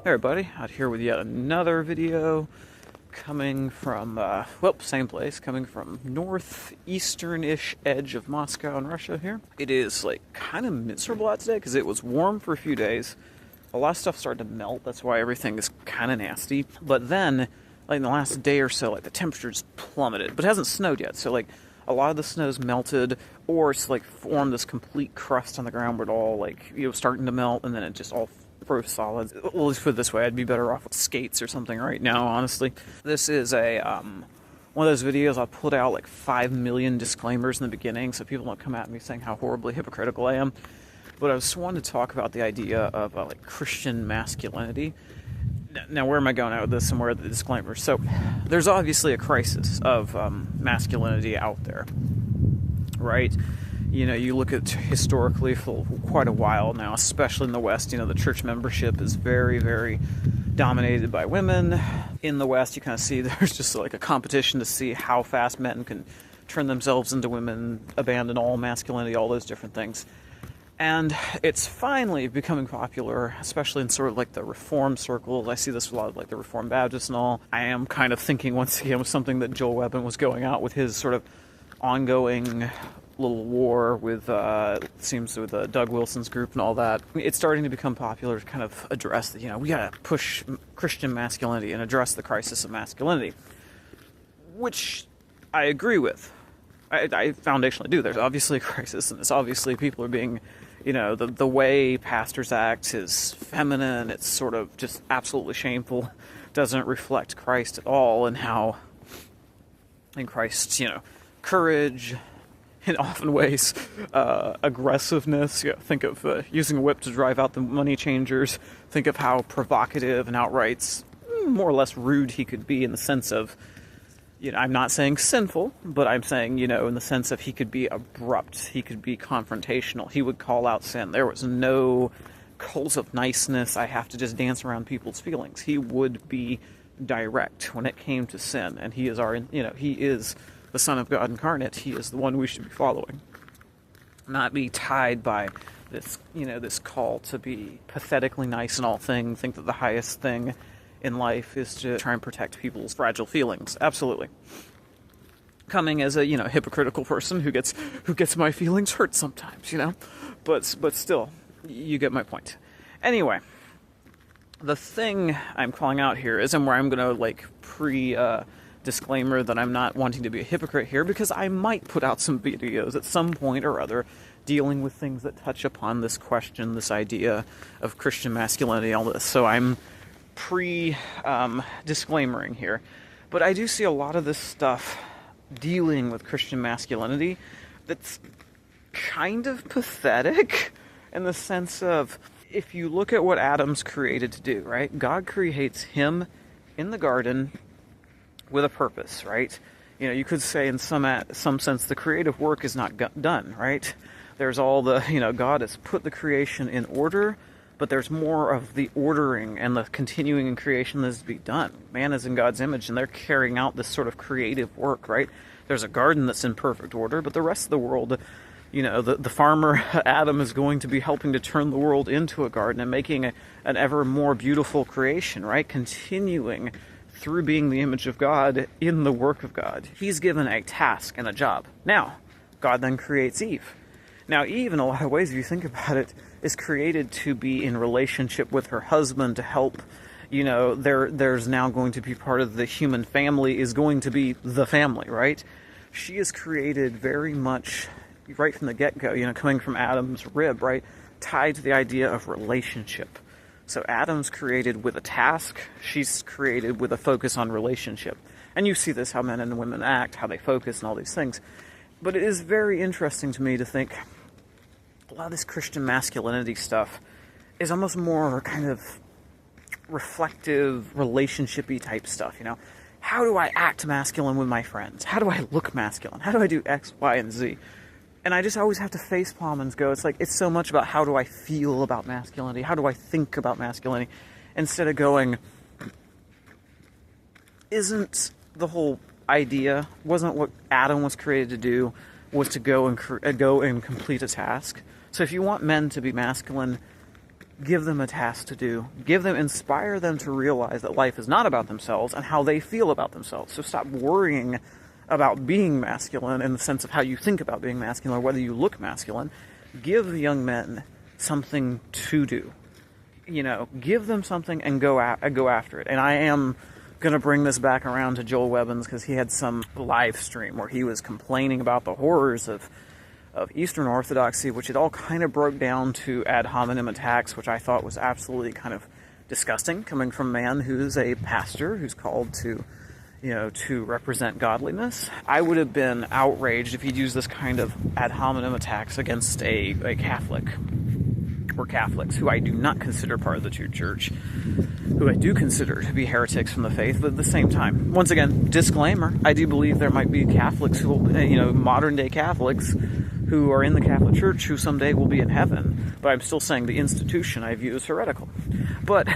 Hey everybody, out here with yet another video coming from, same place, coming from northeastern-ish edge of Moscow in Russia here. It is, kind of miserable out today because it was warm for a few days. A lot of stuff started to melt, that's why everything is kind of nasty. But then, in the last day or so, the temperature's plummeted. But it hasn't snowed yet, so, a lot of the snow's melted, or it's, formed this complete crust on the ground where it all, starting to melt, and then it just all froze solid. Well, let's put it this way, I'd be better off with skates or something right now, honestly. This is a, one of those videos I'll put out 5 million disclaimers in the beginning so people don't come at me saying how horribly hypocritical I am. But I just wanted to talk about the idea of, Christian masculinity. Now, where am I going out with this and where are the disclaimers? So, there's obviously a crisis of masculinity out there, right? You look at historically for quite a while now, especially in the West, the church membership is very, very dominated by women. In the West, you kind of see there's just a competition to see how fast men can turn themselves into women, abandon all masculinity, all those different things. And it's finally becoming popular, especially in sort of the Reform circles. I see this a lot of the Reformed Baptists and all. I am kind of thinking once again with something that Joel Webbon was going out with his sort of ongoing little war with, seems with Doug Wilson's group and all that. It's starting to become popular to kind of address that, we gotta push Christian masculinity and address the crisis of masculinity. Which I agree with. I foundationally do. There's obviously a crisis, and it's obviously people are being, the way pastors act is feminine, it's sort of just absolutely shameful, doesn't reflect Christ at all, and how in Christ's, courage, in often ways, aggressiveness. Think of using a whip to drive out the money changers. Think of how provocative and outright, more or less rude he could be in the sense of, I'm not saying sinful, but I'm saying, in the sense of he could be abrupt, he could be confrontational, he would call out sin. There was no calls of niceness, I have to just dance around people's feelings. He would be direct when it came to sin, and he is he is the Son of God incarnate. He is the one we should be following. Not be tied by this, this call to be pathetically nice in all things, think that the highest thing in life is to try and protect people's fragile feelings. Absolutely. Coming as a, hypocritical person who gets my feelings hurt sometimes, But still, you get my point. Anyway, the thing I'm calling out here is, and where I'm going to, disclaimer that I'm not wanting to be a hypocrite here, because I might put out some videos at some point or other dealing with things that touch upon this question, this idea of Christian masculinity, all this. So I'm disclaimering here. But I do see a lot of this stuff dealing with Christian masculinity that's kind of pathetic in the sense of, if you look at what Adam's created to do, right? God creates him in the garden with a purpose, right? You could say in some sense the creative work is not done, right? There's all the, God has put the creation in order, but there's more of the ordering and the continuing in creation that is to be done. Man is in God's image, and they're carrying out this sort of creative work, right? There's a garden that's in perfect order, but the rest of the world, the farmer Adam is going to be helping to turn the world into a garden and making an ever more beautiful creation, right? Continuing through being the image of God in the work of God. He's given a task and a job. Now, God then creates Eve. Now, Eve, in a lot of ways, if you think about it, is created to be in relationship with her husband to help, there's now going to be part of the human family is going to be the family, right? She is created very much right from the get-go, coming from Adam's rib, right? Tied to the idea of relationship. So Adam's created with a task, she's created with a focus on relationship. And you see this, how men and women act, how they focus and all these things. But it is very interesting to me to think a lot of this Christian masculinity stuff is almost more kind of reflective, relationship-y type stuff, How do I act masculine with my friends? How do I look masculine? How do I do X, Y, and Z? And I just always have to facepalm and go, it's so much about how do I feel about masculinity? How do I think about masculinity? Instead of going, isn't the whole idea, wasn't what Adam was created to do, was to go and complete a task? So if you want men to be masculine, give them a task to do. Inspire them to realize that life is not about themselves and how they feel about themselves. So stop worrying about being masculine in the sense of how you think about being masculine or whether you look masculine. Give the young men something to do. Give them something and go after it. And I am going to bring this back around to Joel Webbon's, because he had some live stream where he was complaining about the horrors of Eastern Orthodoxy, which it all kind of broke down to ad hominem attacks, which I thought was absolutely kind of disgusting, coming from a man who's a pastor, who's called to represent godliness. I would have been outraged if he'd used this kind of ad hominem attacks against a Catholic, or Catholics, who I do not consider part of the true church, who I do consider to be heretics from the faith, but at the same time, once again, disclaimer, I do believe there might be Catholics who will, modern day Catholics who are in the Catholic Church who someday will be in heaven, but I'm still saying the institution I view as heretical. But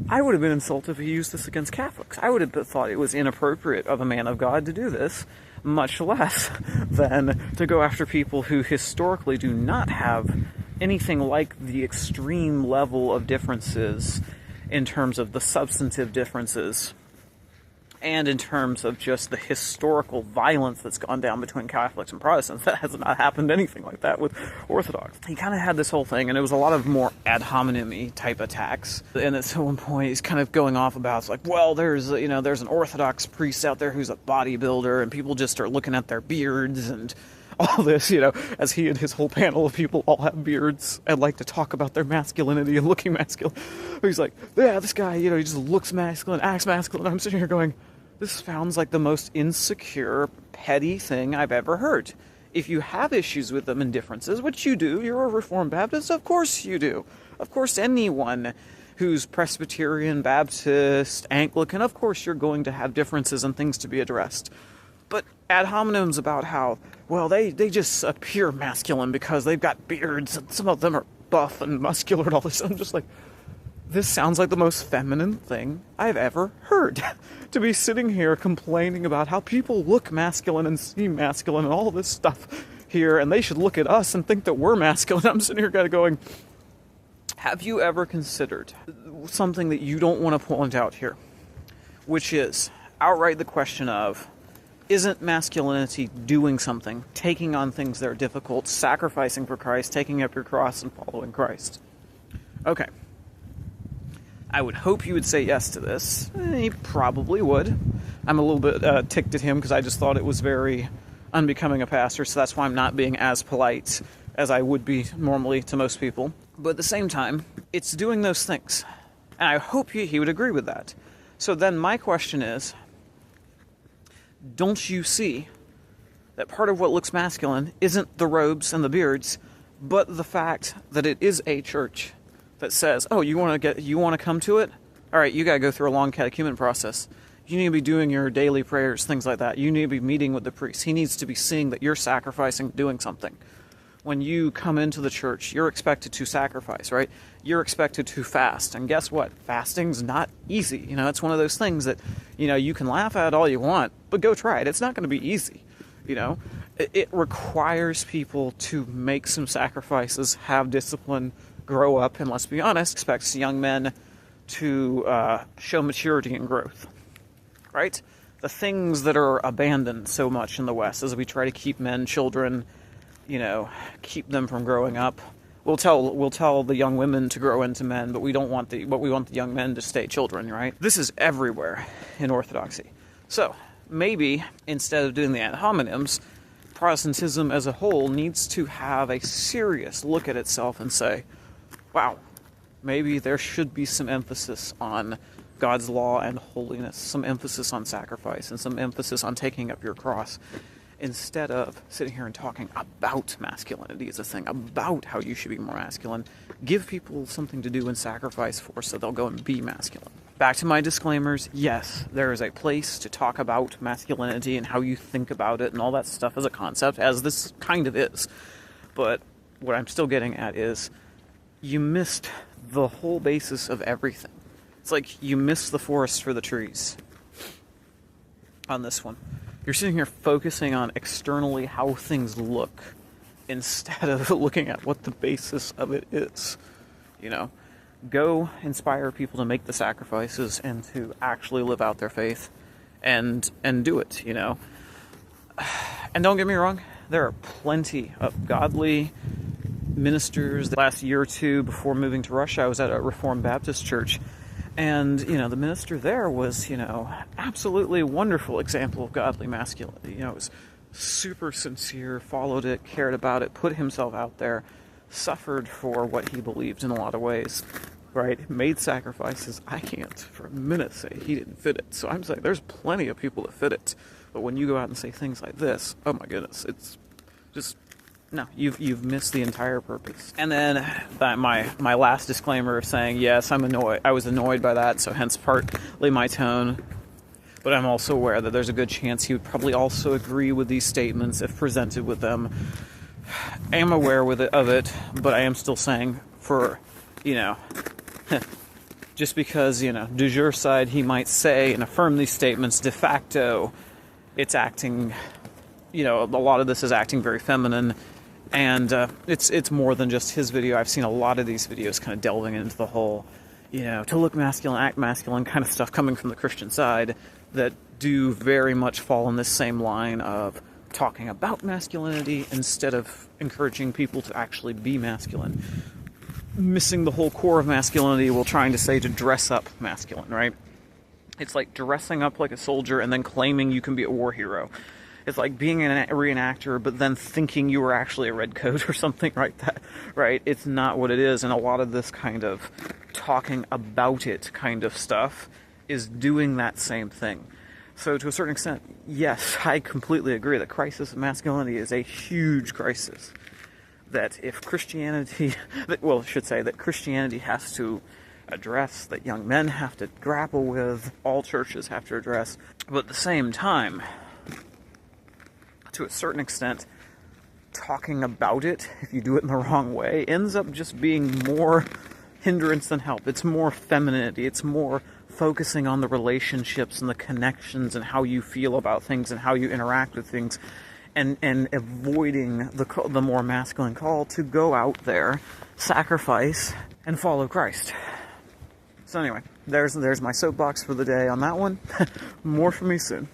I would have been insulted if he used this against Catholics. I would have thought it was inappropriate of a man of God to do this, much less than to go after people who historically do not have anything like the extreme level of differences in terms of the substantive differences and in terms of just the historical violence that's gone down between Catholics and Protestants. That has not happened anything like that with Orthodox. He kind of had this whole thing, and it was a lot of more ad hominem-y type attacks. And at one point, he's kind of going off about, it's like, well, there's an Orthodox priest out there who's a bodybuilder, and people just are looking at their beards and all this, as he and his whole panel of people all have beards and like to talk about their masculinity and looking masculine. He's like, yeah, this guy, he just looks masculine, acts masculine. I'm sitting here going, this sounds like the most insecure, petty thing I've ever heard. If you have issues with them and differences, which you do, you're a Reformed Baptist, of course you do. Of course anyone who's Presbyterian, Baptist, Anglican, of course you're going to have differences and things to be addressed. But ad hominems about how, well, they just appear masculine because they've got beards, and some of them are buff and muscular and all this. I'm just like, this sounds like the most feminine thing I've ever heard. To be sitting here complaining about how people look masculine and seem masculine and all this stuff here, and they should look at us and think that we're masculine. I'm sitting here kind of going, have you ever considered something that you don't want to point out here, which is outright the question of, isn't masculinity doing something, taking on things that are difficult, sacrificing for Christ, taking up your cross and following Christ? Okay. I would hope you would say yes to this. He probably would. I'm a little bit ticked at him because I just thought it was very unbecoming a pastor, so that's why I'm not being as polite as I would be normally to most people. But at the same time, it's doing those things. And I hope he would agree with that. So then my question is, don't you see that part of what looks masculine isn't the robes and the beards, but the fact that it is a church that says, oh, you want to come to it? All right, you got to go through a long catechumen process. You need to be doing your daily prayers, things like that. You need to be meeting with the priest. He needs to be seeing that you're sacrificing, doing something. When you come into the church, you're expected to sacrifice, right? You're expected to fast. And guess what? Fasting's not easy. It's one of those things that, you can laugh at all you want, but go try it. It's not going to be easy. It requires people to make some sacrifices, have discipline, grow up, and let's be honest, expects young men to show maturity and growth, right? The things that are abandoned so much in the West as we try to keep men, children, keep them from growing up. We'll tell the young women to grow into men, but we want the young men to stay children, right? This is everywhere in Orthodoxy. So maybe instead of doing the ad hominems, Protestantism as a whole needs to have a serious look at itself and say, wow, maybe there should be some emphasis on God's law and holiness, some emphasis on sacrifice, and some emphasis on taking up your cross, instead of sitting here and talking about masculinity as a thing, about how you should be more masculine. Give people something to do and sacrifice for so they'll go and be masculine. Back to my disclaimers, yes, there is a place to talk about masculinity and how you think about it and all that stuff as a concept, as this kind of is. But what I'm still getting at is, you missed the whole basis of everything. It's like you missed the forest for the trees on this one. You're sitting here focusing on externally how things look instead of looking at what the basis of it is. go inspire people to make the sacrifices and to actually live out their faith and do it, you know. And don't get me wrong, there are plenty of godly ministers. The last year or two before moving to Russia, I was at a Reformed Baptist church, and, you know, the minister there was, you know, absolutely wonderful example of godly masculinity. You know, it was super sincere, followed it, cared about it, put himself out there, suffered for what he believed in a lot of ways, right? Made sacrifices. I can't for a minute say he didn't fit it. So I'm saying there's plenty of people that fit it. But when you go out and say things like this, oh my goodness, it's just, no, you've missed the entire purpose. And then my last disclaimer of saying, yes, I'm annoyed. I was annoyed by that, so hence partly my tone. But I'm also aware that there's a good chance he would probably also agree with these statements if presented with them. I am aware of it, but I am still saying for, you know, just because, you know, de jure side he might say and affirm these statements, de facto it's acting, you know, a lot of this is acting very feminine, and it's more than just his video. I've seen a lot of these videos kind of delving into the whole, you know, to look masculine, act masculine kind of stuff coming from the Christian side that do very much fall in this same line of talking about masculinity instead of encouraging people to actually be masculine. Missing the whole core of masculinity while trying to say to dress up masculine, right? It's like dressing up like a soldier and then claiming you can be a war hero. It's like being a reenactor, but then thinking you were actually a redcoat or something like that, right? It's not what it is, and a lot of this kind of talking about it kind of stuff is doing that same thing. So to a certain extent, yes, I completely agree that crisis of masculinity is a huge crisis. That if Christianity, well, I should say that Christianity has to address, that young men have to grapple with, all churches have to address. But at the same time, to a certain extent, talking about it, if you do it in the wrong way, ends up just being more hindrance than help. It's more femininity. It's more focusing on the relationships and the connections and how you feel about things and how you interact with things, and avoiding the more masculine call to go out there, sacrifice, and follow Christ. So anyway, there's my soapbox for the day on that one. More from me soon.